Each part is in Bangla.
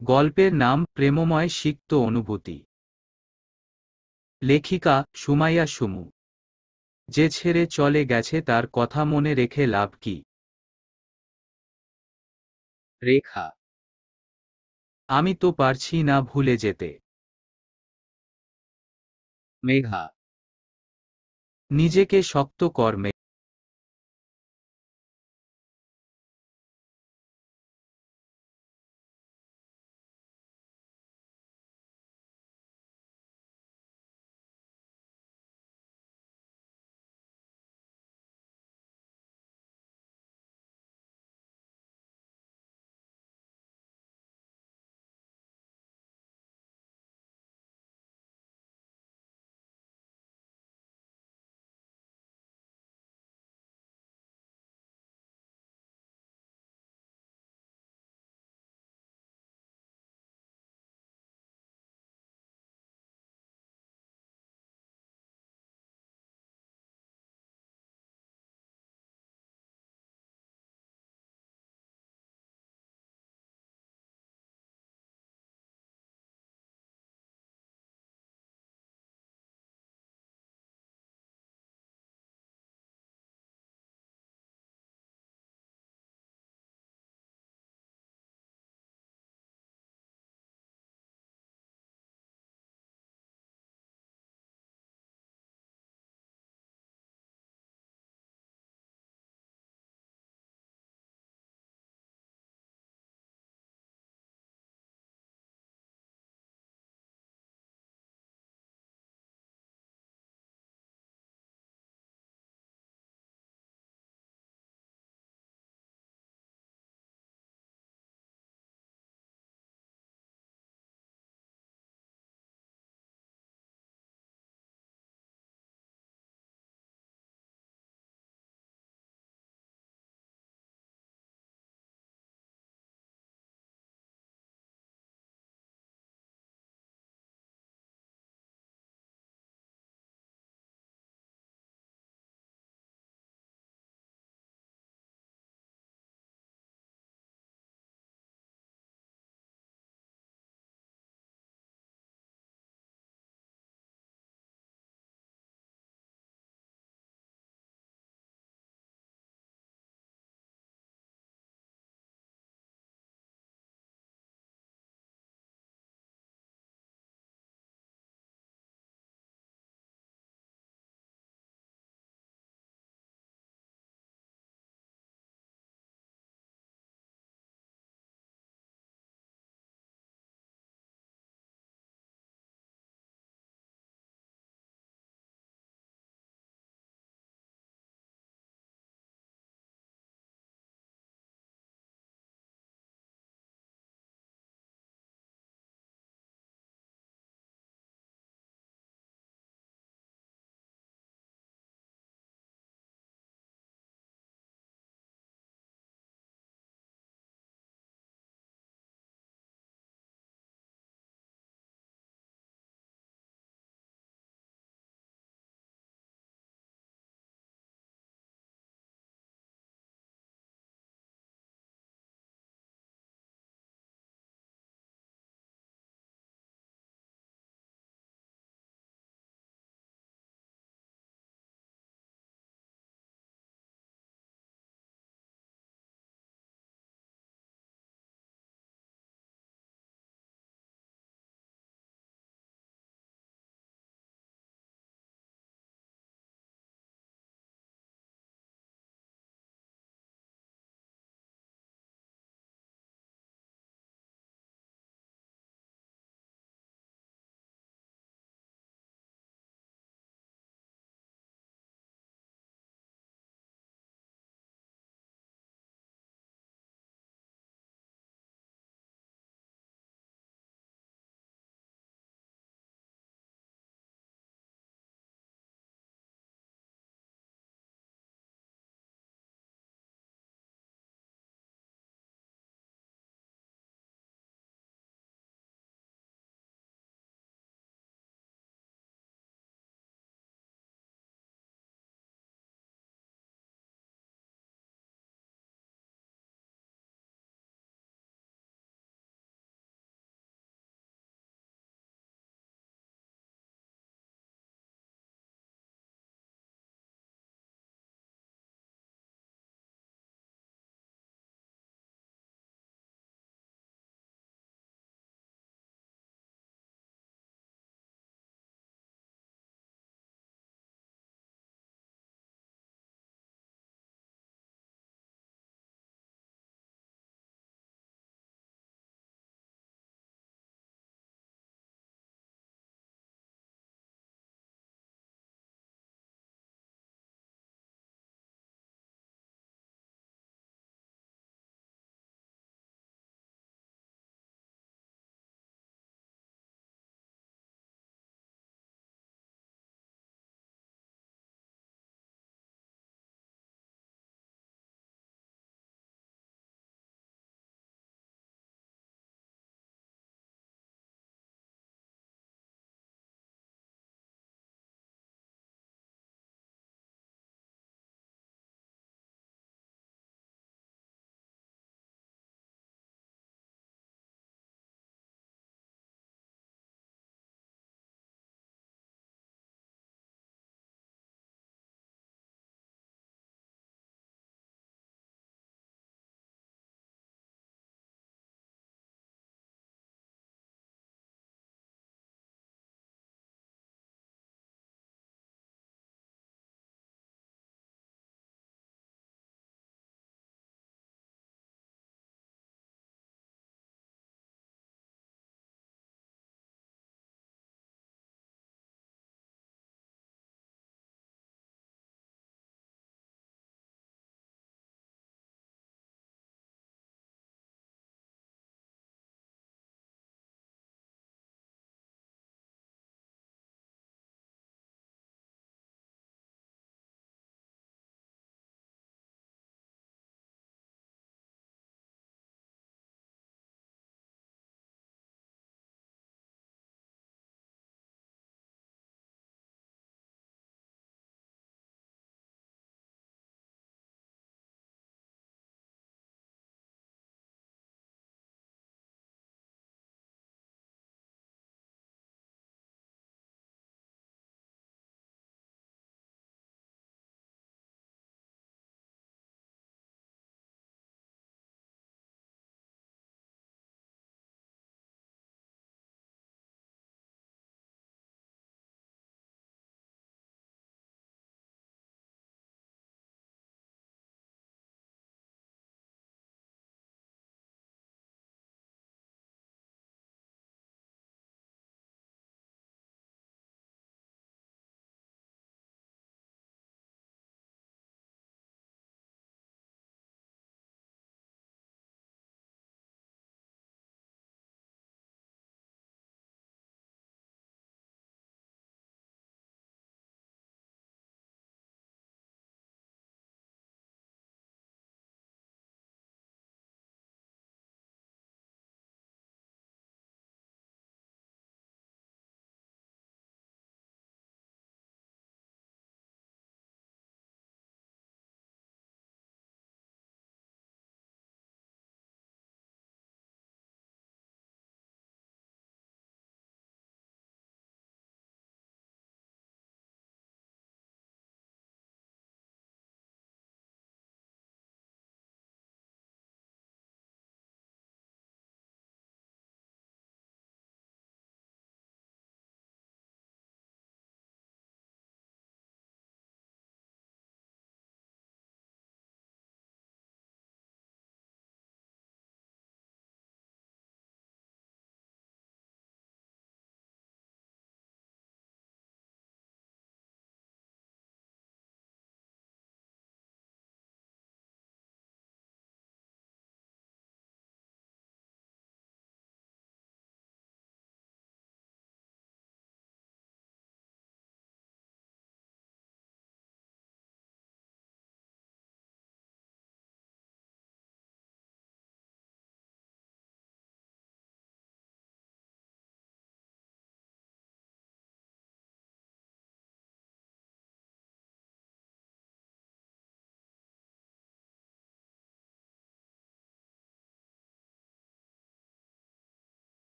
গল্পের নাম প্রেমময় সিক্ত অনুভূতি। লেখিকা সুমাইয়া সুমু। যে ছেড়ে চলে গেছে তার কথা মনে রেখে লাভ কি? রেখা। আমি তো পারছি না ভুলে যেতে। মেঘা। নিজেকে শক্ত কর।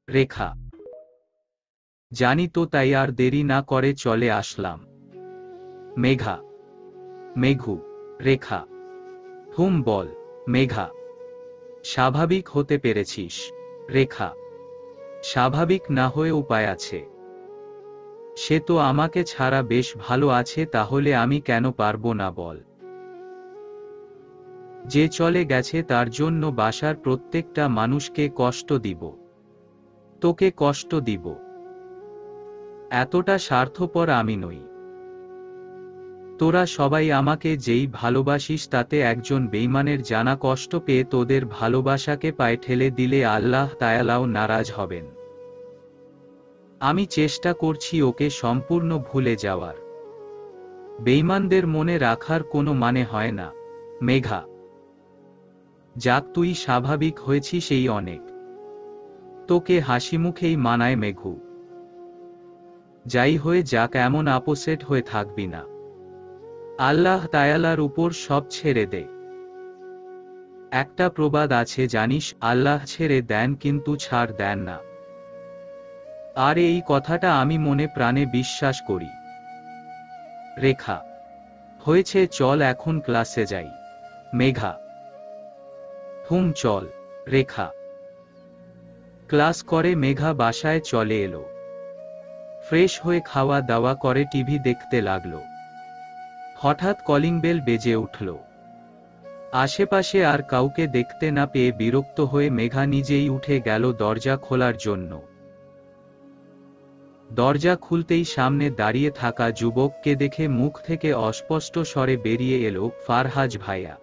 রেখা: জানি তো, তাই আর দেরি না করে চলে আসলাম। মেঘা: মেঘু: রেখা: হুম বল। মেঘা: স্বাভাবিক হতে পেরেছিস। রেখা: স্বাভাবিক না হয়ে উপায় আছে। সে তো আমাকে ছাড়া বেশ ভালো আছে, তাহলে আমি কেন পারবো না বল। যে চলে গেছে তার জন্য বাসার প্রত্যেকটা মানুষকে কষ্ট দিব। তোকে কষ্ট দিব। এতটা স্বার্থপর আমি নই। তোরা সবাই আমাকে যেই ভালোবাসিস, তাতে একজন বেঈমানের জানা কষ্ট পেয়ে তোদের ভালোবাসাকে পায়ে ঠেলে দিলে আল্লাহ তাআলাও নারাজ হবেন। আমি চেষ্টা করছি ওকে সম্পূর্ণ ভুলে যাওয়ার। বেঈমানদের মনে রাখার কোনো মানে হয় না। মেঘা: যাক, তুই স্বাভাবিক হয়েছিস এই অনেক। তোকে হাসিমুখেই মানায় মেঘু। যাই হয়ে যাক, এমন আপোসেট হয়ে থাকবি না। আল্লাহ তাআলার উপর সব ছেড়ে দে। একটা প্রবাদ আছে জানিস, আল্লাহ ছেড়ে দেন কিন্তু ছাড় দেন না। আর এই কথাটা আমি মনে প্রাণে বিশ্বাস করি। রেখা: হয়েছে, চল এখন ক্লাসে যাই। মেঘা: হুম চল। রেখা ক্লাস করে মেঘা বাসায় চলে এলো। ফ্রেশ হয়ে খাওয়া দাওয়া করে টিভি দেখতে লাগলো। হঠাৎ কলিং বেল বেজে উঠল। আশেপাশে আর কাউকে দেখতে না পেয়ে বিরক্ত হয়ে মেঘা নিজেই উঠে গেল দরজা খোলার জন্য। দরজা খুলতেই সামনে দাঁড়িয়ে থাকা যুবককে দেখে মুখ থেকে অস্পষ্ট স্বরে বেরিয়ে এলো, ফারহাজ ভাইয়া।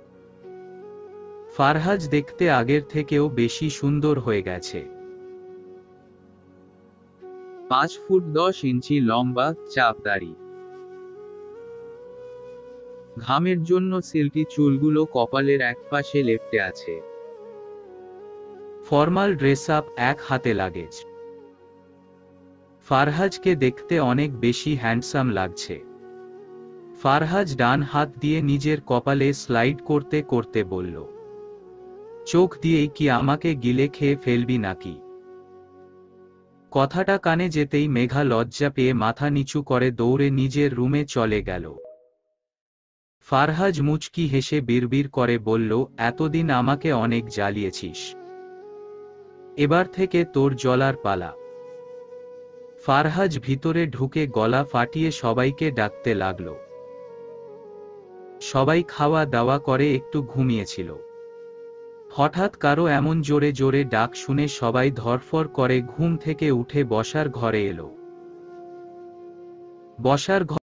ফারহাজ দেখতে আগের থেকেও বেশি সুন্দর হয়ে গেছে। 5 ফুট 10 ইঞ্চি লম্বা, চাপ দাড়ি। ঘামের জন্য সিল্কি চুলগুলো কপালের একপাশে লেপ্টে আছে। ফর্মাল ড্রেস আপ, এক হাতে লাগেজ। ফারহাজকে দেখতে অনেক বেশি হ্যান্ডসাম লাগছে। ফারহাজ ডান হাত দিয়ে নিজের কপালে স্লাইড করতে করতে বলল, চোখ দিয়েই কি আমাকে গিলে খেয়ে ফেলবি নাকি? কথাটা কানে যেতেই মেঘা লজ্জা পেয়ে মাথা নিচু করে দৌড়ে নিজের রুমে চলে গেল। ফারহাজ মুচকি হেসে বিড়বিড় করে বলল, এতদিন আমাকে অনেক জ্বালিয়েছিস। এবার থেকে তোর জ্বলার পালা। ফারহাজ ভিতরে ঢুকে গলা ফাটিয়ে সবাইকে ডাকতে লাগল। সবাই খাওয়া দাওয়া করে একটু ঘুমিয়েছিল। হঠাৎ কারো এমন জোরে জোরে ডাক শুনে সবাই ধরফর করে ঘুম থেকে উঠে বসার ঘরে এলো। বসার ঘর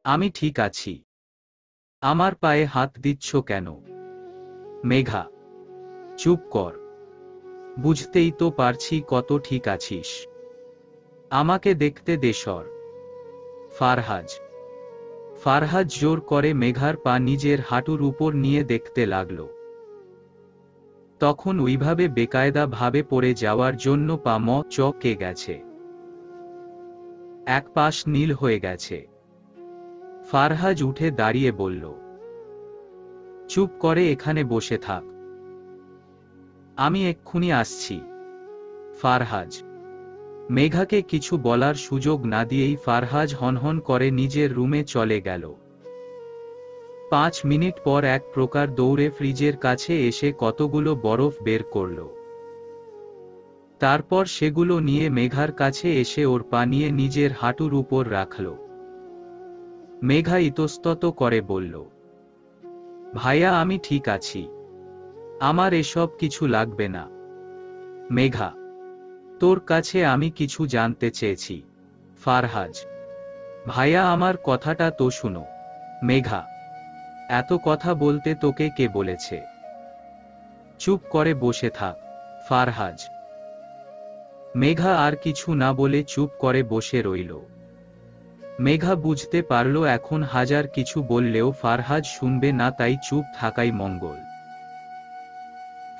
আমি ঠিক আছি। আমার পায়ে হাত দিচ্ছ কেন? মেঘা, চুপ কর। বুঝতেই তো পারছি কত ঠিক আছিস। আমাকে দেখতে দে সর। ফারহাজ। ফারহাজ জোর করে মেঘার পা নিজের হাঁটুর উপর নিয়ে দেখতে লাগল। তখন ওইভাবে বেকায়দা ভাবে পড়ে যাওয়ার জন্য পা কে গেছে। এক পাশ নীল হয়ে গেছে। ফারহাজ উঠে দাঁড়িয়ে বলল, চুপ করে এখানে বসে থাক। আমি এক্ষুনি আসছি। ফারহাজ। মেঘাকে কিছু বলার সুযোগ না দিয়েই ফারহাজ হনহন করে নিজের রুমে চলে গেল। 5 মিনিট পর এক প্রকার দৌড়ে ফ্রিজের কাছে এসে কতগুলো বরফ বের করল। তারপর সেগুলো নিয়ে মেঘার কাছে এসে ওর পা নিয়ে নিজের হাঁটুর উপর রাখল। মেঘা ইতস্তত করে বলল, ভাইয়া আমি ঠিক আছি। আমার এসব কিছু লাগবে না। মেঘা, তোর কাছে আমি কিছু জানতে চেয়েছি। ফারহাজ। ভাইয়া আমার কথাটা তো শুনো। মেঘা, এত কথা বলতে তোকে কে বলেছে? চুপ করে বসে থাক। ফারহাজ। মেঘা আর কিছু না বলে চুপ করে বসে রইল। মেঘা বুঝতে পারল এখন হাজার কিছু বললেও ফারহাজ শুনবে না, তাই চুপ থাকাই মঙ্গল।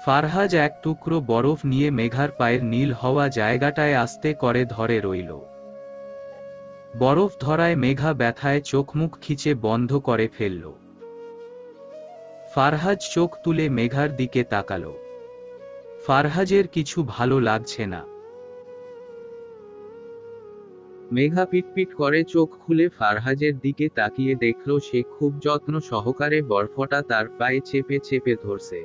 ফারহাজ এক টুকরো বরফ নিয়ে মেঘার পায়ের নীল হওয়া জায়গাটায় আস্তে করে ধরে রইল। বরফ ধরায় মেঘা ব্যথায় চোখ মুখ খিচে বন্ধ করে ফেলল। ফারহাজ চোখ তুলে মেঘার দিকে তাকাল। ফারহাজের কিছু ভালো লাগছে না। মেঘা পিটপিট করে চোখ খুলে ফারহাজের দিকে তাকিয়ে দেখল সে খুব যত্ন সহকারে বরফটা তার পায়ে চেপে চেপে ধরছে।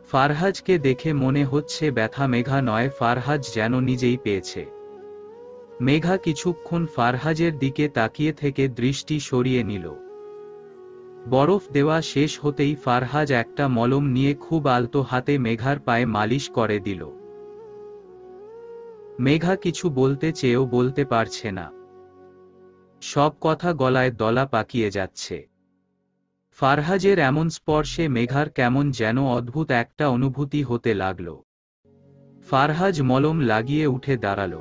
ফারহাজকে দেখে মনে হচ্ছে ব্যথা মেঘা নয়, ফারহাজ যেন নিজেই পেয়েছে। মেঘা কিছুক্ষণ ফারহাজের দিকে তাকিয়ে থেকে দৃষ্টি সরিয়ে নিল। বরফ দেওয়া শেষ হতেই ফারহাজ একটা মলম নিয়ে খুব আলতো হাতে মেঘার পায়ে মালিশ করে দিল। মেঘা কিছু বলতে চেয়েও বলতে পারছে না। সব কথা গলায় দলা পাকিয়ে যাচ্ছে। ফারহাজের এমন স্পর্শে মেঘার কেমন যেন অদ্ভুত একটা অনুভূতি হতে লাগল। ফারহাজ মলম লাগিয়ে উঠে দাঁড়াল।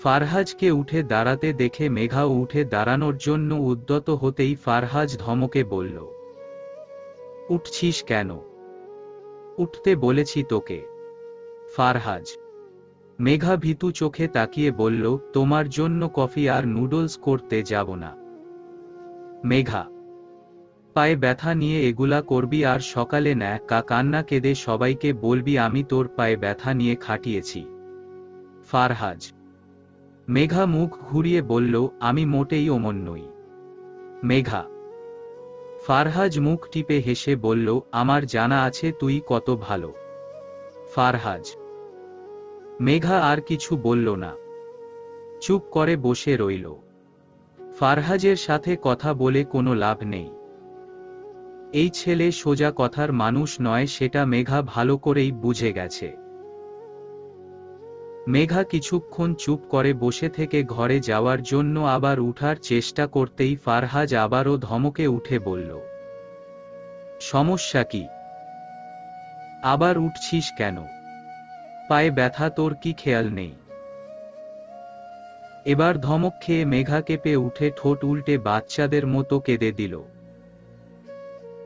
ফারহাজকে উঠে দাঁড়াতে দেখে মেঘাও উঠে দাঁড়ানোর জন্য উদ্যত হতেই ফারহাজ ধমকে বলল, উঠছিস কেন? উঠতে বলেছি তোকে। ফারহাজ। মেঘা ভীতু চোখে তাকিয়ে বলল, তোমার জন্য কফি আর নুডলস করতে যাব না। মেঘা। পায়ে ব্যথা নিয়ে এগুলা করবি আর সকালে কান্না কেঁদে সবাইকে বলবি আমি তোর পায়ে ব্যথা নিয়ে খাটিয়েছি। ফারহাজ। মেঘা মুখ ঘুরিয়ে বলল, আমি মোটেই অমন নই। মেঘা। ফারহাজ মুখ টিপে হেসে বলল, আমার জানা আছে তুই কত ভালো। ফারহাজ। মেঘা আর কিছু বলল না। চুপ করে বসে রইল। ফারহাজের সাথে কথা বলে কোনো লাভ নেই। এই ছেলে সোজা কথার মানুষ নয়, সেটা মেঘা ভালো করেই বুঝে গেছে। মেঘা কিছুক্ষণ চুপ করে বসে থেকে ঘরে যাওয়ার জন্য আবার উঠার চেষ্টা করতেই ফারহাজ আবারও ধমকে উঠে বলল, সমস্যা কি? আবার উঠছিস কেন? পায়ে ব্যথা তোর কি খেয়াল নেই? এবার ধমক খেয়ে মেঘা কেঁপে উঠে ঠোঁট উল্টে বাচ্চাদের মতো কেঁদে দিল।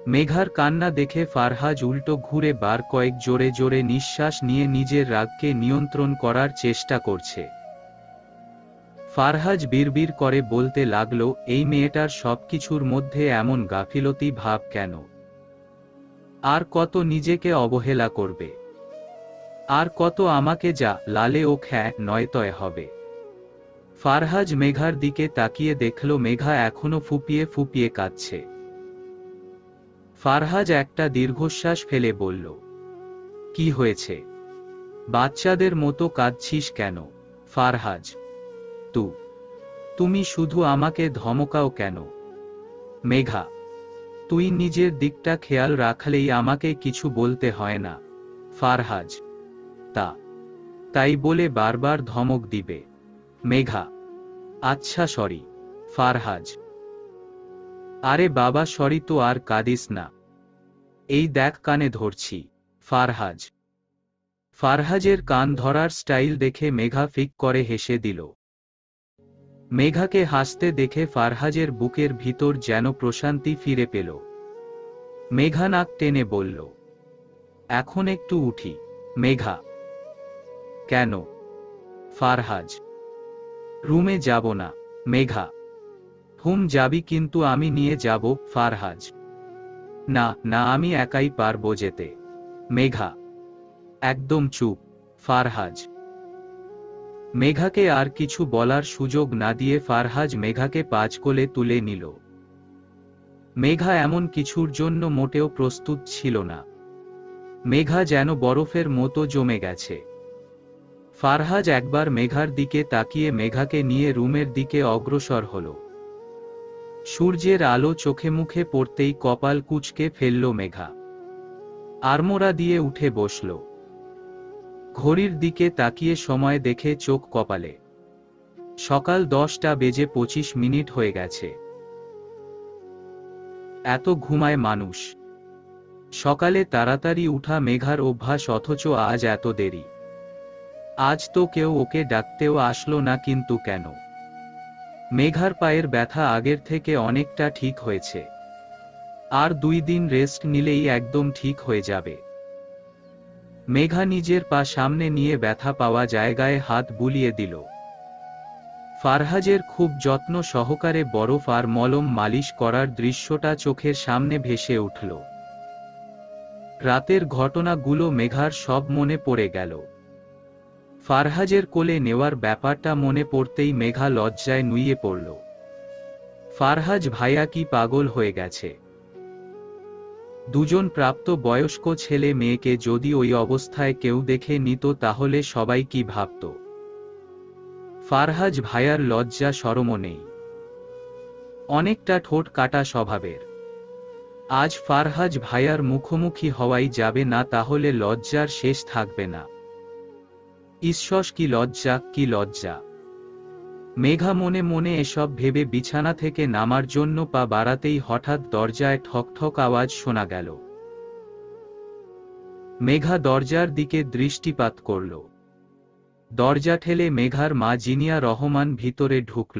মেঘার কান্না দেখে ফারহাজ উল্টো ঘুরে বার কয়েক জোরে জোরে নিঃশ্বাস নিয়ে নিজের রাগকে নিয়ন্ত্রণ করার চেষ্টা করছে। ফারহাজ বিড়বিড় করে বলতে লাগল, এই মেয়েটার সবকিছুর মধ্যে এমন গাফিলতি ভাব কেন? আর কত নিজেকে অবহেলা করবে? আর কত আমাকে যা লালে ও নয়তয় হবে? ফারহাজ মেঘার দিকে তাকিয়ে দেখল মেঘা এখনো ফুপিয়ে ফুপিয়ে কাঁদছে। ফারহাজ একটা দীর্ঘশ্বাস ফেলে বলল, কি হয়েছে? বাচ্চাদের মতো কাঁদছিস কেন? ফারহাজ। তুমি শুধু আমাকে ধমকাও কেন? মেঘা। তুই নিজের দিকটা খেয়াল রাখলেই আমাকে কিছু বলতে হয় না। ফারহাজ। তাই বলে বারবার ধমক দিবে? মেঘা। আচ্ছা সরি। ফারহাজ: আরে বাবা সরি, তো আর কাঁদিস না, এই দেখ কানে ধরছি। ফারহাজ: ফারহাজের কান ধরার স্টাইল দেখে মেঘা ফিক করে হেসে দিল। মেঘাকে হাসতে দেখে ফারহাজের বুকের ভিতর যেন প্রশান্তি ফিরে পেল। মেঘা নাক টেনে বলল, এখন একটু উঠি। মেঘা: কেন? ফারহাজ: রুমে যাব না। মেঘা: হুম যাবি, কিন্তু আমি নিয়ে যাব। ফারহাজ: না না, আমি একাই পারবো যেতে। মেঘা: একদম চুপ। ফারহাজ। মেঘাকে আর কিছু বলার সুযোগ না দিয়ে ফারহাজ মেঘাকে পাঁচ কোলে তুলে নিল। মেঘা এমন কিছুর জন্য মোটেও প্রস্তুত ছিল না। মেঘা যেন বরফের মতো জমে গেছে। ফারহাজ একবার মেঘার দিকে তাকিয়ে মেঘাকে নিয়ে রুমের দিকে অগ্রসর হল। সূর্যের আলো চোখে মুখে পড়তেই কপাল কুঁচকে ফেলল মেঘা। আড়মোড়া দিয়ে উঠে বসল। ঘড়ির দিকে তাকিয়ে সময় দেখে চোখ কপালে। সকাল 10:25 হয়ে গেছে। এত ঘুমায় মানুষ? সকালে তাড়াতাড়ি উঠা মেঘার অভ্যাস, অথচ আজ এত দেরি। আজ তো কেউ ওকে ডাকতেও আসলো না, কিন্তু কেন? মেঘার পায়ের ব্যথা আগের থেকে অনেকটা ঠিক হয়েছে। আর 2 দিন রেস্ট নিলেই একদম ঠিক হয়ে যাবে। মেঘা নিজের পা সামনে নিয়ে ব্যথা পাওয়া জায়গায় হাত বুলিয়ে দিল। ফারহাজের খুব যত্ন সহকারে বরফ আর মলম মালিশ করার দৃশ্যটা চোখের সামনে ভেসে উঠল। রাতের ঘটনাগুলো মেঘার সব মনে পড়ে গেল। ফারহাজের কোলে নেওয়ার ব্যাপারটা মনে পড়তেই মেঘা লজ্জায় নুইয়ে পড়ল। ফারহাজ ভাইয়া কি পাগল হয়ে গেছে? দুজন প্রাপ্ত বয়স্ক ছেলে মেয়েকে যদি ওই অবস্থায় কেউ দেখে নিত তাহলে সবাই কি ভাবত? ফারহাজ ভাইয়ার লজ্জা শরমও নেই। অনেকটা ঠোঁট কাটা স্বভাবের। আজ ফারহাজ ভাইয়ার মুখোমুখি হওয়াই যাবে না, তাহলে লজ্জার শেষ থাকবে না। ঈশ্বর, কি লজ্জা, কি লজ্জা! মেঘা মনে মনে এসব ভেবে বিছানা থেকে নামার জন্য পা বাড়াতেই হঠাৎ দরজায় ঠকঠক আওয়াজ শোনা গেল। মেঘা দরজার দিকে দৃষ্টিপাত করল। দরজা ঠেলে মেঘার মা জিনিয়া রহমান ভিতরে ঢুকল।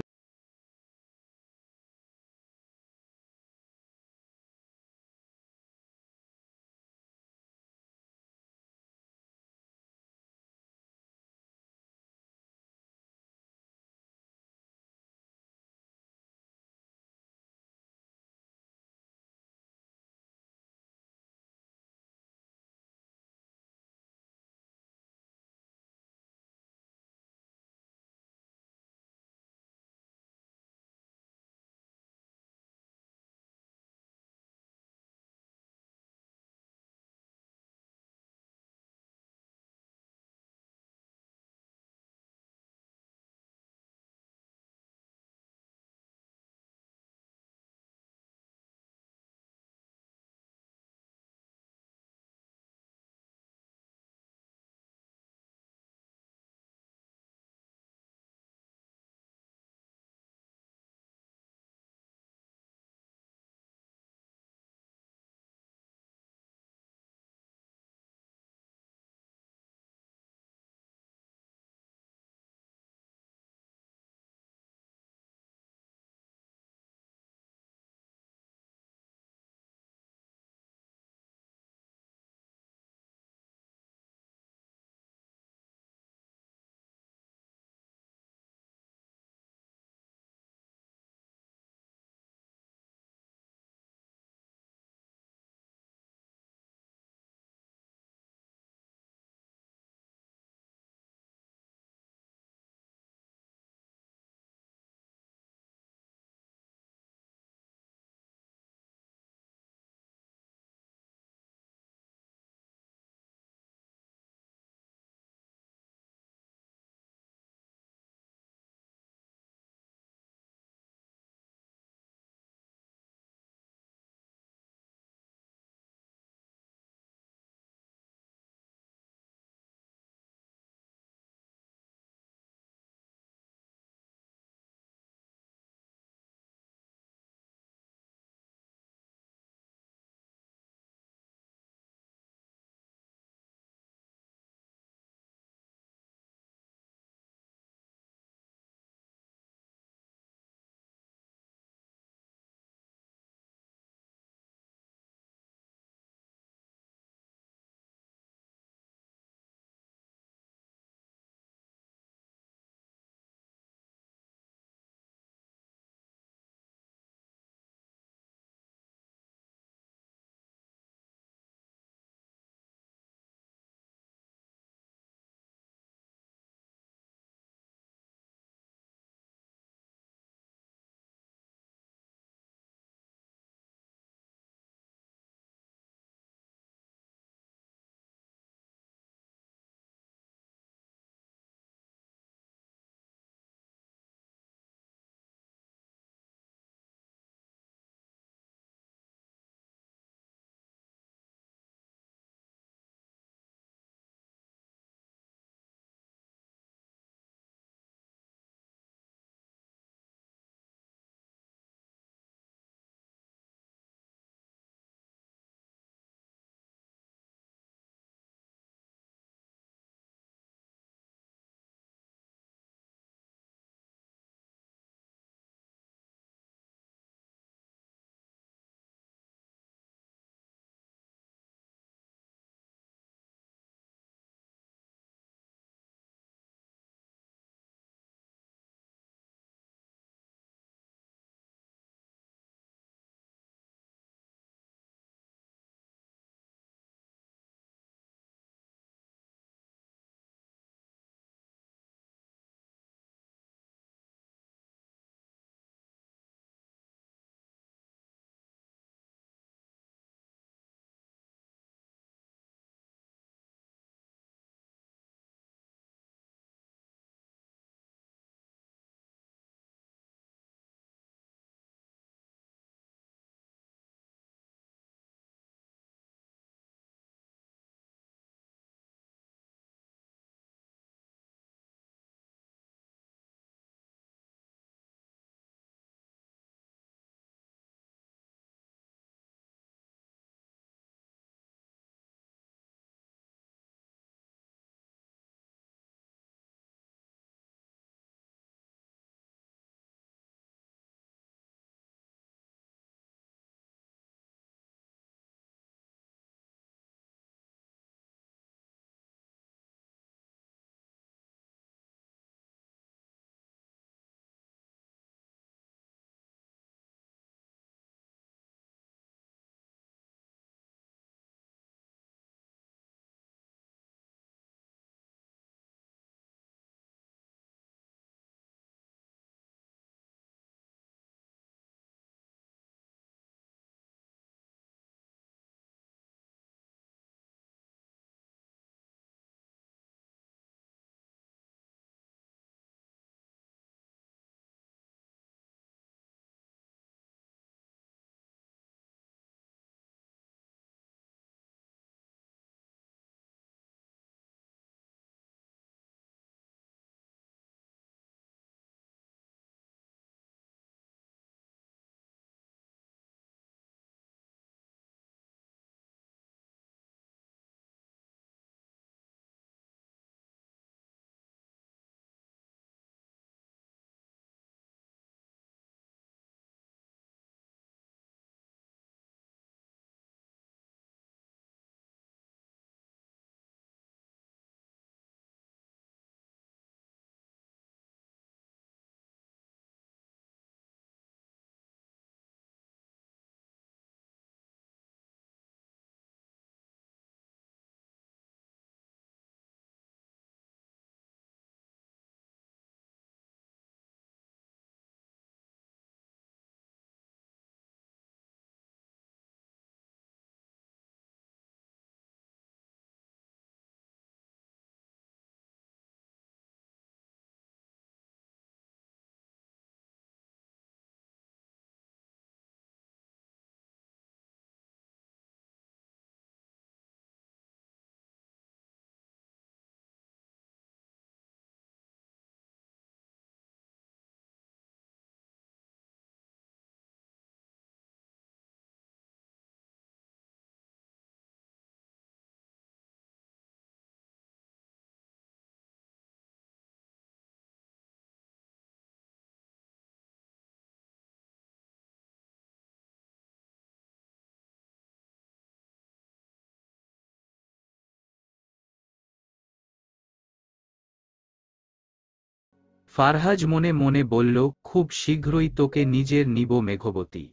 ফারহাজ মনে মনে বলল, খুব শীঘ্রই তোকে নিজের নিব মেঘবতী।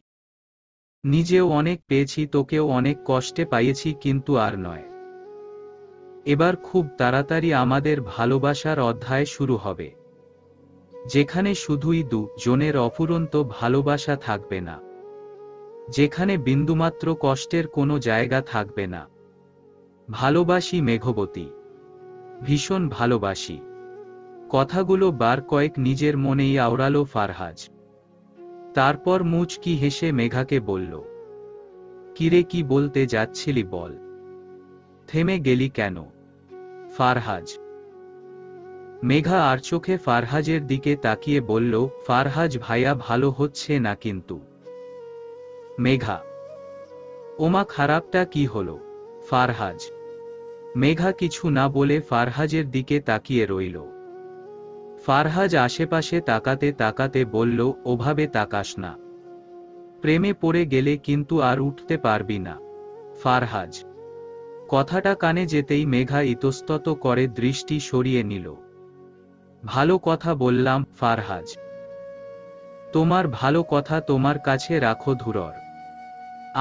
নিজেও অনেক পেয়েছি, তোকেও অনেক কষ্টে পাইয়েছি, কিন্তু আর নয়। এবার খুব তাড়াতাড়ি আমাদের ভালোবাসার অধ্যায় শুরু হবে, যেখানে শুধুই জনের অফুরন্ত ভালোবাসা থাকবে না, যেখানে বিন্দুমাত্র কষ্টের কোনো জায়গা থাকবে না। ভালোবাসি মেঘবতী, ভীষণ ভালোবাসি। কথাগুলো বার কয়েক নিজের মনেই আওড়ালো ফারহাজ। তারপর মুচকি হেসে মেঘাকে বলল, কিরে, কি বলতে যাচ্ছিলি বল? থেমে গেলি কেন? ফারহাজ। মেঘা আর চোখে ফারহাজের দিকে তাকিয়ে বলল, ফারহাজ ভাইয়া, ভালো হচ্ছে না কিন্তু। মেঘা। ওমা, খারাপটা কি হলো? ফারহাজ। মেঘা কিছু না বলে ফারহাজের দিকে তাকিয়ে রইল। ফারহাজ আশেপাশে তাকাতে তাকাতে বলল, ওভাবে তাকাস না, প্রেমে পড়ে গেলে কিন্তু আর উঠতে পারবি না। ফারহাজ। কথাটা কানে যেতেই মেঘা ইতস্তত করে দৃষ্টি সরিয়ে নিল। ভালো কথা বললাম ফারহাজ, তোমার ভালো কথা তোমার কাছে রাখো ধুরর,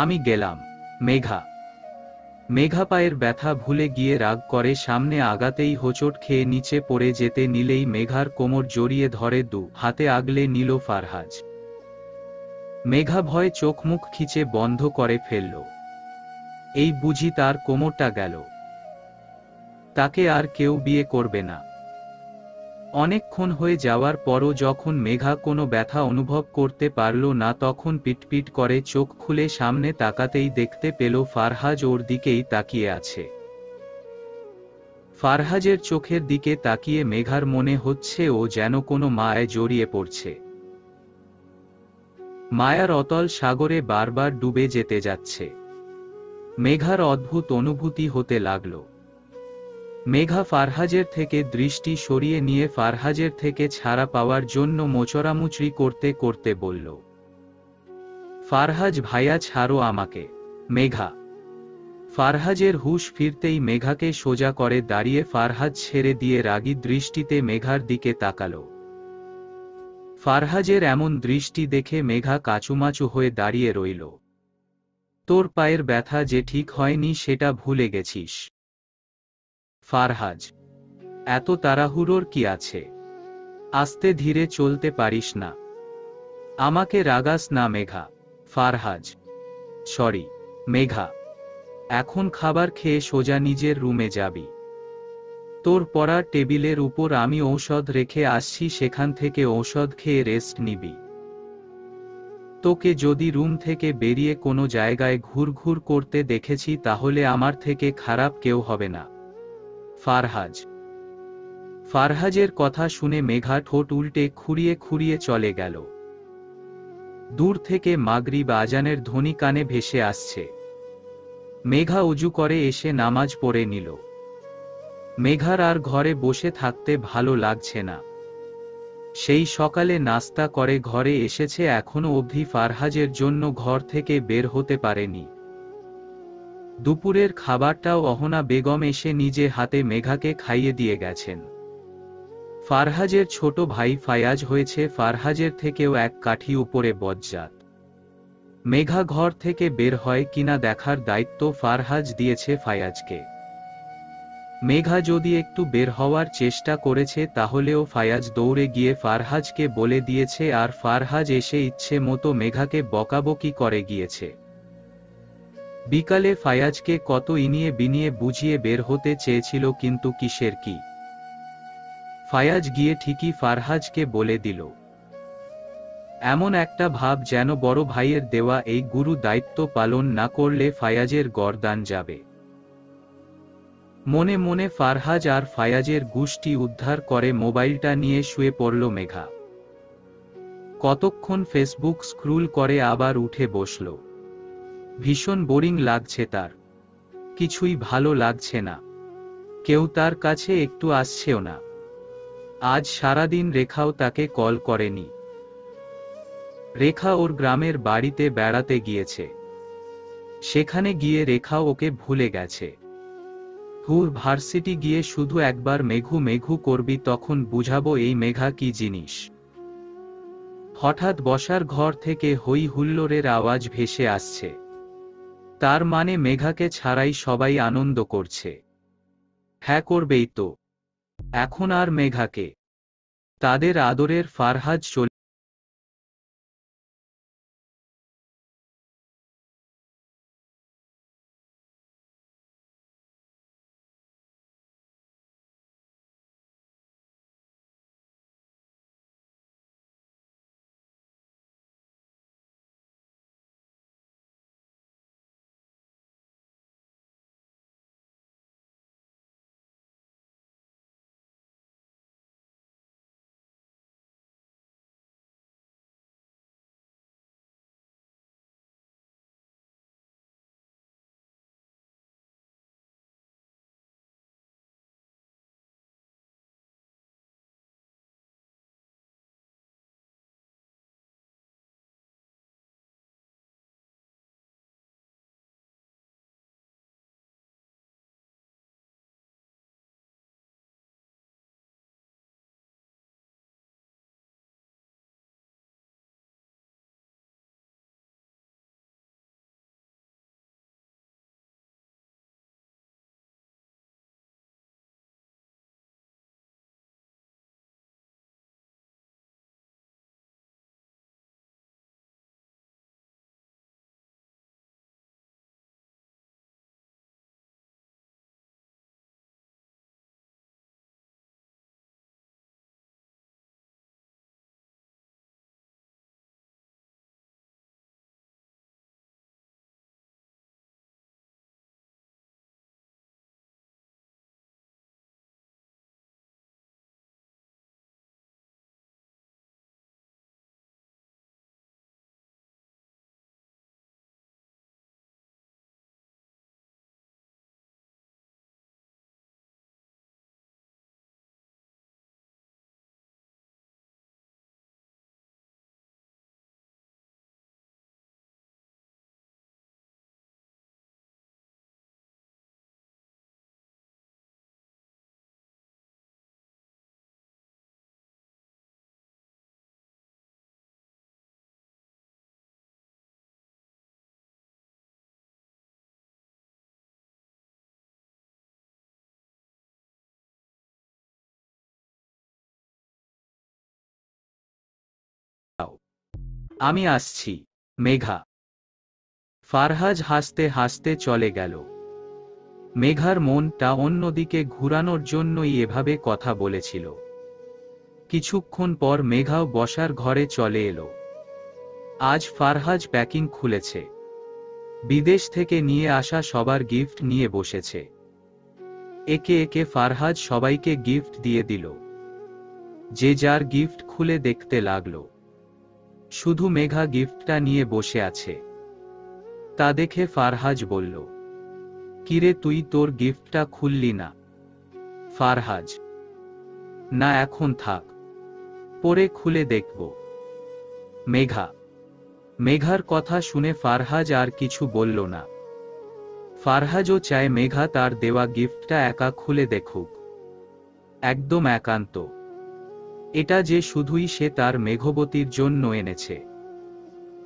আমি গেলাম। মেঘা। মেঘা পায়ের ব্যথা ভুলে গিয়ে রাগ করে সামনে আগাতেই হোঁচট খেয়ে নিচে পড়ে যেতে নিলেই মেঘার কোমর জড়িয়ে ধরে হাতে আগলে নিল ফারহাজ। মেঘা ভয়ে চোখ মুখ খিচে বন্ধ করে ফেলল। এই বুঝি তার কোমরটা গেল, তাকে আর কেউ বিয়ে করবে না। অনেকক্ষণ হয়ে যাওয়ার পরও যখন মেঘা কোনো ব্যথা অনুভব করতে পারল না, তখন পিটপিট করে চোখ খুলে সামনে তাকাতেই দেখতে পেল ফারহাজ ওর দিকেই তাকিয়ে আছে। ফারহাজের চোখের দিকে তাকিয়ে মেঘার মনে হচ্ছে ও যেন কোনো মায়ায় জড়িয়ে পড়ছে, মায়ার অতল সাগরে বারবার ডুবে যেতে যাচ্ছে। মেঘার অদ্ভুত অনুভূতি হতে লাগল। মেঘা ফারহাজের থেকে দৃষ্টি সরিয়ে নিয়ে ফারহাজের থেকে ছাড়া পাওয়ার জন্য মোচড়ামুচড়ি করতে করতে বলল, ফারহাজ ভাইয়া, ছাড়ো আমাকে। মেঘা। ফারহাজের হুঁশ ফিরতেই মেঘাকে সোজা করে দাঁড়িয়ে ফারহাজ ছেড়ে দিয়ে রাগী দৃষ্টিতে মেঘার দিকে তাকালো। ফারহাজের এমন দৃষ্টি দেখে মেঘা কাচুমাচু হয়ে দাঁড়িয়ে রইল। তোর পায়ের ব্যথা যে ঠিক হয়নি সেটা ভুলে গেছিস? ফারহাজ। এত তাড়াহুড়োর কি আছে? আস্তে ধীরে চলতে পারিস না? আমাকে রাগাস না মেঘা। ফারহাজ। সরি মেঘা, এখন খাবার খেয়ে সোজা নিজের রুমে যাবি। তোর পড়ার টেবিলের উপর আমি ঔষধ রেখে আসছি, সেখান থেকে ঔষধ খেয়ে রেস্ট নিবি। তোকে যদি রুম থেকে বেরিয়ে কোনো জায়গায় ঘুরঘুর করতে দেখেছি তাহলে আমার থেকে খারাপ কেউ হবে না। ফারহাজ। ফারহাজের কথা শুনে মেঘা ঠোঁট উল্টে খুঁড়িয়ে খুঁড়িয়ে চলে গেল। দূর থেকে মাগরিব আজানের ধ্বনি কানে ভেসে আসছে। মেঘা অজু করে এসে নামাজ পড়ে নিল। মেঘার আর ঘরে বসে থাকতে ভালো লাগছে না। সেই সকালে নাস্তা করে ঘরে এসেছে, এখনো অবধি ফারহাজের জন্য ঘর থেকে বের হতে পারেনি। দুপুরের খাবারটাও অহনা বেগম এসে নিজে হাতে মেঘাকে খাইয়ে দিয়ে গেছেন। ফারহাজের ছোট ভাই ফায়াজ হয়েছে ফারহাজের থেকেও এক কাঠি উপরে বজ্জাত। মেঘা ঘর থেকে বের হয় কিনা দেখার দায়িত্ব ফারহাজ দিয়েছে ফায়াজকে। মেঘা যদি একটু বের হওয়ার চেষ্টা করেছে তাহলেও ফায়াজ দৌড়ে গিয়ে ফারহাজকে বলে দিয়েছে, আর ফারহাজ এসে ইচ্ছে মতো মেঘাকে বকাবকি করে গিয়েছে। বিকালে ফায়াজকে কত ইনিয়ে বিনিয়ে বুঝিয়ে বের হতে চেয়েছিল, কিন্তু কিসের কি। ফায়াজ গিয়ে ঠিকই ফারহাজকে বলে দিল। এমন একটা ভাব যেন বড় ভাইয়ের দেওয়া এই গুরু দায়িত্ব পালন না করলে ফায়াজের গর্দান যাবে। মনে মনে ফারহাজ আর ফায়াজের গুষ্টি উদ্ধার করে মোবাইলটা নিয়ে শুয়ে পড়ল মেঘা। কতক্ষণ ফেসবুক স্ক্রুল করে আবার উঠে বসল। ভীষণ বোরিং লাগছে তার, কিছুই ভালো লাগছে না। কেউ তার কাছে একটু আসছেও না। আজ সারাদিন রেখাও তাকে কল করেনি। রেখা ওর গ্রামের বাড়িতে বেড়াতে গিয়েছে। সেখানে গিয়ে রেখাও ওকে ভুলে গেছে। হুর ভার্সিটি গিয়ে শুধু একবার মেঘু মেঘু করবি, তখন বুঝাবো এই মেঘা কি জিনিস। হঠাৎ বসার ঘর থেকে হই হুল্লোড়ের আওয়াজ ভেসে আসছে। তার মানে মেঘাকে ছাড়াই সবাই আনন্দ করছে। হ্যাঁ, করবেই তো। এখন আর মেঘাকে, তাদের আদরের ফারহাজ চলে যাও। আমি আসছি। মেঘা। ফারহাজ হাসতে হাসতে চলে গেল। মেঘার মনটা অন্যদিকে ঘুরানোর জন্যই এভাবে কথা বলেছিল। কিছুক্ষণ পর মেঘাও বসার ঘরে চলে এলো। আজ ফারহাজ প্যাকিং খুলেছে। বিদেশ থেকে নিয়ে আসা সবার গিফট নিয়ে বসেছে। একে একে ফারহাজ সবাইকে গিফট দিয়ে দিল। যে যার গিফট খুলে দেখতে লাগলো। শুধু মেঘা গিফটটা নিয়ে বসে আছে। তা দেখে ফারহাজ বলল, কিরে তুই তোর গিফটটা খুললি না? ফারহাজ, না এখন থাক, পরে খুলে দেখব। মেঘা। মেঘার কথা শুনে ফারহাজ আর কিছু বলল না। ফারহাজও চায় মেঘা তার দেওয়া গিফটটা একা খুলে দেখুক। একদম একান্ত। এটা যে শুধুই সে তার মেঘবতীর জন্য এনেছে।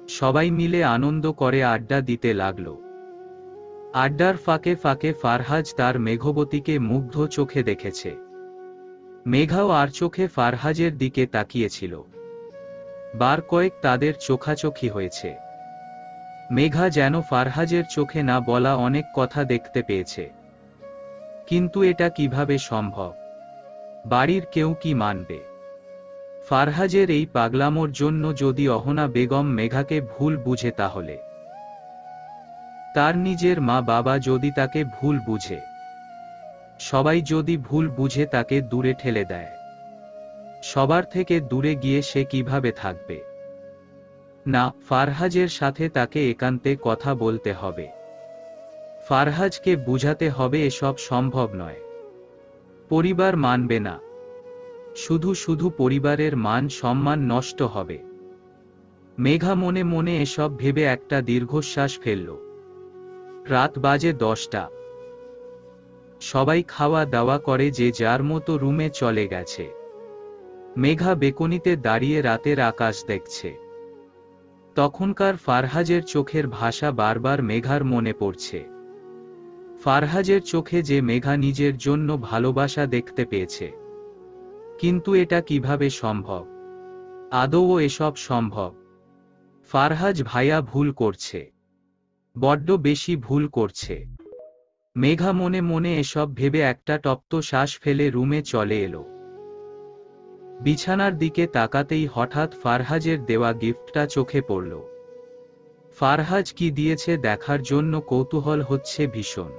সবাই মিলে আনন্দ করে আড্ডা দিতে লাগল। আড্ডার ফাঁকে ফাঁকে ফারহাজ তার মেঘবতীকে মুগ্ধ চোখে দেখেছে। মেঘাও আর চোখে ফারহাজের দিকে তাকিয়েছিল। বার কয়েক তাদের চোখাচোখি হয়েছে। মেঘা যেন ফারহাজের চোখে না বলা অনেক কথা দেখতে পেয়েছে। কিন্তু এটা কিভাবে সম্ভব? বাড়ির কেউ কি মানবে? ফারহাজের এই পাগলামোর জন্য যদি অহনা বেগম মেঘাকে ভুল বুঝে, তাহলে তার নিজের মা বাবা যদি তাকে ভুল বুঝে, সবাই যদি ভুল বুঝে তাকে দূরে ঠেলে দেয়, সবার থেকে দূরে গিয়ে সে কিভাবে থাকবে? না, ফারহাজের সাথে তাকে একান্তে কথা বলতে হবে। ফারহাজকে বুঝাতে হবে এসব সম্ভব নয়। পরিবার মানবে না। শুধু শুধু পরিবারের মান সম্মান নষ্ট হবে। মেঘা মনে মনে এসব ভেবে একটা দীর্ঘশ্বাস ফেলল। রাত বাজে 10টা। সবাই খাওয়া দাওয়া করে, যে যার মতো রুমে চলে গেছে। মেঘা বেকনিতে দাঁড়িয়ে রাতের আকাশ দেখছে। তখনকার ফারহাজের চোখের ভাষা বারবার মেঘার মনে পড়ছে। ফারহাজের চোখে যে মেঘা নিজের জন্য ভালোবাসা দেখতে পেয়েছে। কিন্তু এটা কিভাবে সম্ভব? আদৌ এসব সম্ভব? ফারহাজ ভাইয়া ভুল করছে, বড্ড বেশি ভুল করছে। মেঘা মনে মনে এসব ভেবে একটা তপ্ত শ্বাস ফেলে রুমে চলে এলো। বিছানার দিকে তাকাতেই হঠাৎ ফারহাজের দেওয়া গিফটটা চোখে পড়ল। ফারহাজ কি দিয়েছে দেখার জন্য কৌতূহল হচ্ছে ভীষণ।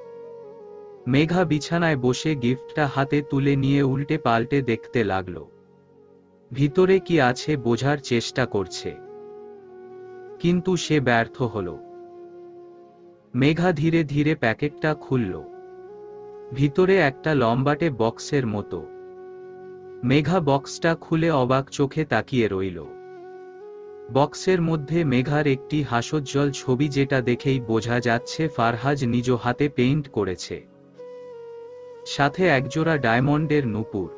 মেঘা বিছানায় বসে গিফটটা হাতে তুলে নিয়ে উল্টে পাল্টে দেখতে লাগল। ভিতরে কি আছে বোঝার চেষ্টা করছে, কিন্তু সে ব্যর্থ হল। মেঘা ধীরে ধীরে প্যাকেটটা খুলল। ভিতরে একটা লম্বাটে বক্সের মতো। মেঘা বক্সটা খুলে অবাক চোখে তাকিয়ে রইল। বক্সের মধ্যে মেঘার একটি হাস্যোজ্জ্বল ছবি, যেটা দেখেই বোঝা যাচ্ছে ফারহাজ নিজ হাতে পেইন্ট করেছে। সাথে একজোড়া ডায়মন্ডের নূপুর।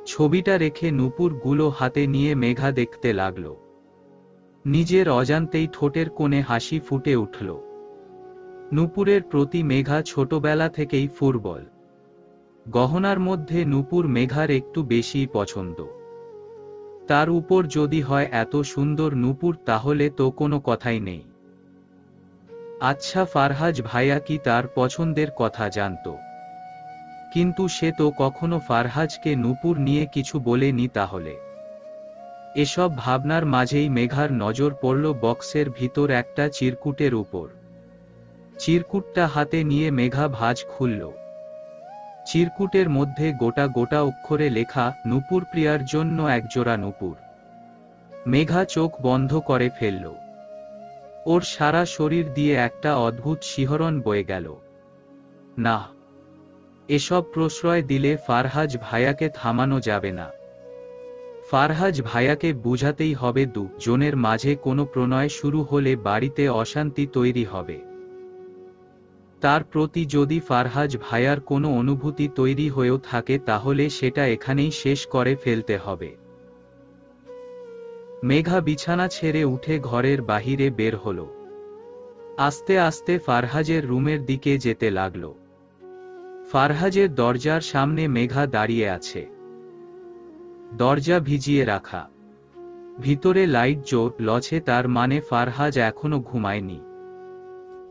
ছবিটা রেখে নূপুরগুলো হাতে নিয়ে মেঘা দেখতে লাগল। নিজের অজান্তেই ঠোঁটের কোণে হাসি ফুটে উঠল। নূপুরের প্রতি মেঘা ছোটবেলা থেকেই ফুটবল। গহনার মধ্যে নূপুর মেঘার একটু বেশিই পছন্দ। তার উপর যদি হয় এত সুন্দর নূপুর, তাহলে তো কোনো কথাই নেই। আচ্ছা, ফারহাজ ভাইয়া কি তার পছন্দের কথা জানত? কিন্তু সে তো কখনো ফারহাজকে নূপুর নিয়ে কিছু বলেনি। তাহলে এসব ভাবনার মাঝেই মেঘার নজর পড়ল বক্সের ভিতর একটা চিরকুটের উপর। চিরকুটটা হাতে নিয়ে মেঘা ভাঁজ খুলল। চিরকুটের মধ্যে গোটা গোটা অক্ষরে লেখা, নূপুর প্রিয়ার জন্য একজোড়া নূপুর। মেঘা চোখ বন্ধ করে ফেলল। ওর সারা শরীর দিয়ে একটা অদ্ভুত শিহরণ বয়ে গেল। না, এসব প্রশ্রয় দিলে ফারহাজ ভাইয়াকে থামানো যাবে না। ফারহাজ ভাইয়াকে বুঝাতেই হবে দুজনের মাঝে কোনো প্রণয় শুরু হলে বাড়িতে অশান্তি তৈরি হবে। তার প্রতি যদি ফারহাজ ভাইয়ার কোনো অনুভূতি তৈরি হয়েও থাকে, তাহলে সেটা এখানেই শেষ করে ফেলতে হবে। মেঘা বিছানা ছেড়ে উঠে ঘরের বাহিরে বের হল। আস্তে আস্তে ফারহাজের রুমের দিকে যেতে লাগল। ফারহাজের দরজার সামনে মেঘা দাঁড়িয়ে আছে। দরজা ভিজিয়ে রাখা। ভিতরে লাইট জ্বলছে, তার মানে ফারহাজ এখনো ঘুমায়নি।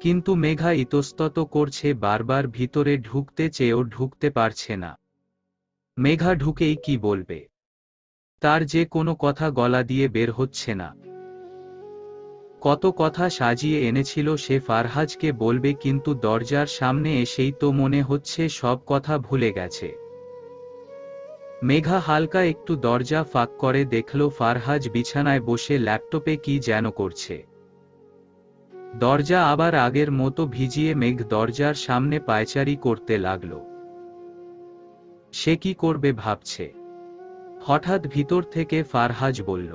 কিন্তু মেঘা ইতস্তত করছে, বারবার ভিতরে ঢুকতে চেয়েও ঢুকতে পারছে না। মেঘা ঢুকেই কি বলবে? তার যে কোনো কথা গলা দিয়ে বের হচ্ছে না। কত কথা সাজিয়ে এনেছিল সে ফারহাজকে বলবে, কিন্তু দরজার সামনে এসেই তো মনে হচ্ছে সব কথা ভুলে গেছে। মেঘা হালকা একটু দরজা ফাঁক করে দেখল ফারহাজ বিছানায় বসে ল্যাপটপে কি যেন করছে। দরজা আবার আগের মতো ভিজিয়ে মেঘ দরজার সামনে পায়চারি করতে লাগল। সে কি করবে ভাবছে। হঠাৎ ভিতর থেকে ফারহাজ বলল,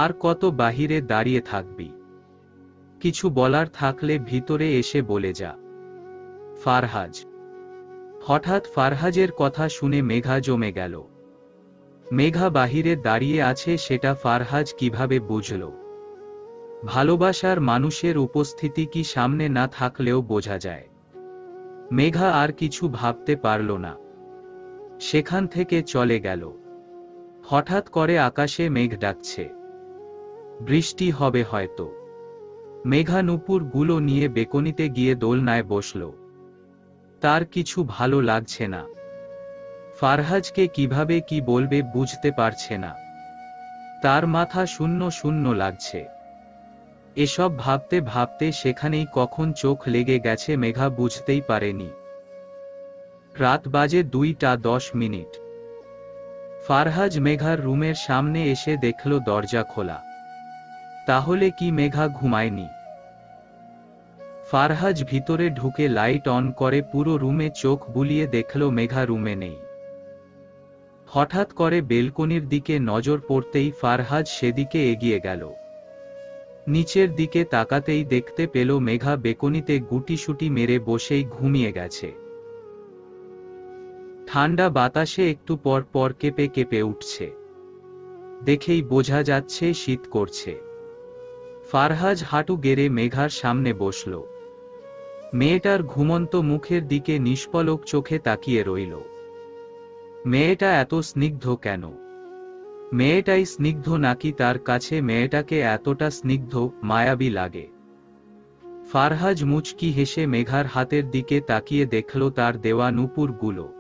আর কত বাহিরে দাঁড়িয়ে থাকবি? কিছু বলার থাকলে ভিতরে এসে বলে যা। ফারহাজ। হঠাৎ ফারহাজের কথা শুনে মেঘা জমে গেল। মেঘা বাহিরে দাঁড়িয়ে আছে সেটা ফারহাজ কিভাবে বুঝল? ভালোবাসার মানুষের উপস্থিতি কি সামনে না থাকলেও বোঝা যায়? মেঘা আর কিছু ভাবতে পারল না। সেখান থেকে চলে গেল। হঠাৎ করে আকাশে মেঘ ডাকছে। বৃষ্টি হবে হয়তো। মেঘা নূপুরগুলো নিয়ে বেকনিতে গিয়ে দোলনায় বসল। তার কিছু ভালো লাগছে না। ফারহাজকে কিভাবে কি বলবে বুঝতে পারছে না। তার মাথা শূন্য শূন্য লাগছে। এসব ভাবতে ভাবতে সেখানেই কখন চোখ লেগে গেছে মেঘা বুঝতেই পারেনি। রাত বাজে 2:10। ফারহাজ মেঘার রুমের সামনে এসে দেখল দরজা খোলা। তাহলে কি মেঘা ঘুমায়নি? ফারহাজ ভিতরে ঢুকে লাইট অন করে পুরো রুমে চোখ বুলিয়ে দেখল মেঘা রুমে নেই। হঠাৎ করে বেলকনির দিকে নজর পড়তেই ফারহাজ সেদিকে এগিয়ে গেল। নিচের দিকে তাকাতেই দেখতে পেল মেঘা বেকনিতে গুটিসুটি মেরে বসেই ঘুমিয়ে গেছে। ঠান্ডা বাতাসে একটু পর পর কেঁপে কেঁপে উঠছে। দেখেই বোঝা যাচ্ছে শীত করছে। ফারহাজ হাঁটু গেড়ে মেঘার সামনে বসল। মেয়েটার ঘুমন্ত মুখের দিকে নিষ্পলক চোখে তাকিয়ে রইল। মেয়েটা এত স্নিগ্ধ কেন? মেয়েটাই স্নিগ্ধ নাকি তার কাছে মেয়েটাকে এতটা স্নিগ্ধ, মায়াবী লাগে? ফারহাজ মুচকি হেসে মেঘার হাতের দিকে তাকিয়ে দেখল তার দেওয়া নূপুরগুলো।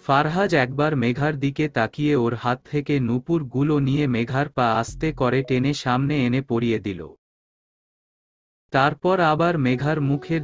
ফারহাজ একবার মেঘার দিকে তাকিয়ে ওর হাত থেকে নূপুরগুলো নিয়ে মেঘার পা আস্তে করে টেনে সামনে এনে পরিয়ে দিল। তারপর আবার মেঘার মুখের